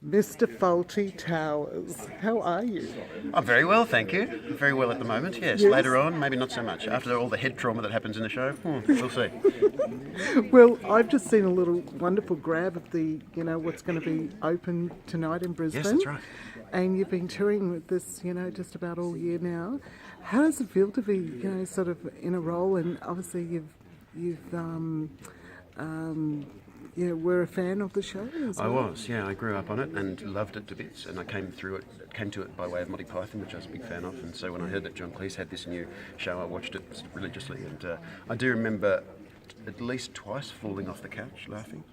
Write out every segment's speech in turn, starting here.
Mr. Fawlty Towers, how are you? I'm very well, thank you. Very well at the moment, yes. Yes. Later on, maybe not so much. After all the head trauma that happens in the show, we'll see. Well, I've just seen a little wonderful grab of the, what's going to be open tonight in Brisbane. Yes, that's right. And you've been touring with this, just about all year now. How does it feel to be, sort of in a role? And obviously were a fan of the show as well. I was, yeah. I grew up on it and loved it to bits. And I came to it by way of Monty Python, which I was a big fan of. And so when I heard that John Cleese had this new show, I watched it religiously. And I do remember at least twice falling off the couch laughing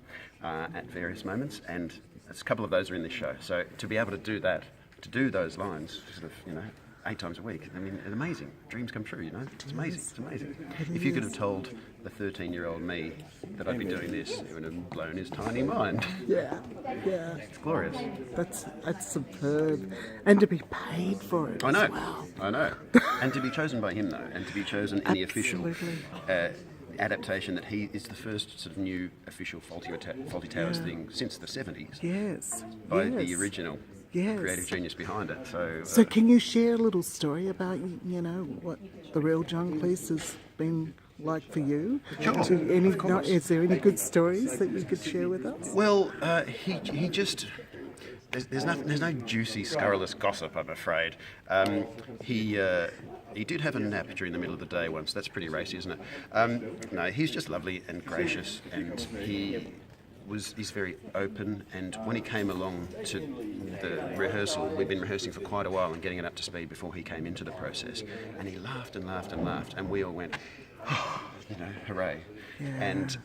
at various moments. And a couple of those are in this show. So to be able to do that, to do those lines, sort of, 8 times a week. I mean, it's amazing. Dreams come true, It's amazing. It's amazing. If you could have told the 13-year-old me that I'd be doing this, it would have blown his tiny mind. Yeah. It's glorious. That's superb. And to be paid for it as well. I know. And to be chosen by him, though, and to be chosen in the official adaptation that he is the first sort of new official Fawlty Towers thing since the 70s. Yes. By the original. Yes. Creative genius behind it. So can you share a little story about, what the real John Cleese has been like for you? Sure, of course. Is there any good stories that you could share with us? Well, he just... There's no juicy, scurrilous gossip, I'm afraid. He did have a nap during the middle of the day once. That's pretty racy, isn't it? No, he's just lovely and gracious, and he's very open, and when he came along to the rehearsal, we'd been rehearsing for quite a while and getting it up to speed before he came into the process, and he laughed and laughed and laughed, and we all went, hooray. Yeah. And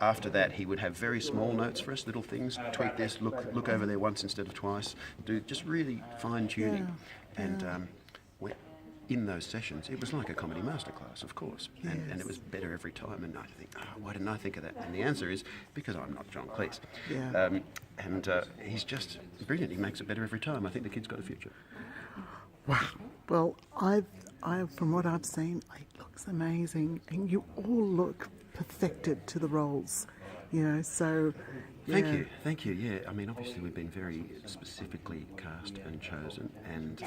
after that, he would have very small notes for us, little things, tweak this, look over there once instead of twice, do just really fine-tuning. Yeah. And in those sessions, it was like a comedy masterclass, of course, and it was better every time. And I think, why didn't I think of that? And the answer is because I'm not John Cleese. Yeah. And he's just brilliant. He makes it better every time. I think the kid's got a future. Wow. Well, I from what I've seen, it looks amazing, and you all look perfected to the roles. So. Yeah. Thank you. Yeah, I mean, obviously we've been very specifically cast and chosen, and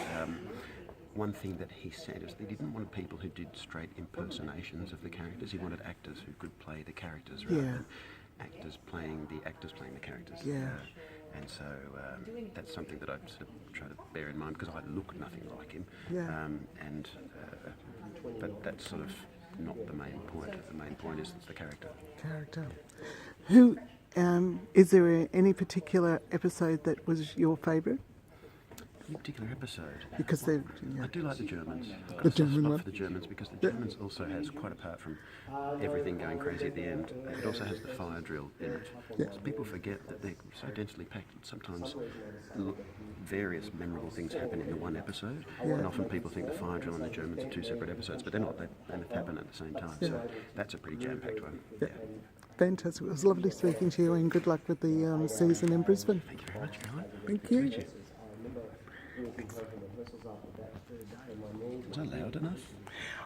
one thing that he said is that he didn't want people who did straight impersonations of the characters. He wanted actors who could play the characters rather than actors playing the characters. Yeah. And so that's something that I sort of try to bear in mind, because I look nothing like him. Yeah. But that's sort of not the main point. The main point is the character. Who is there any particular episode that was your favourite? Any particular episode? Because they're... I do like the Germans. I've got The a soft German spot one? for the Germans, because the Germans also has, quite apart from everything going crazy at the end, it also has the fire drill in it. Yeah. So people forget that they're so densely packed that sometimes various memorable things happen in the one episode, and often people think the fire drill and the Germans are two separate episodes, but they're not. They happen at the same time. So that's a pretty jam-packed one. Yeah. Fantastic. It was lovely speaking to you, and good luck with the season in Brisbane. Thank you very much, Caroline. Thank you. Thank you. Was I loud enough?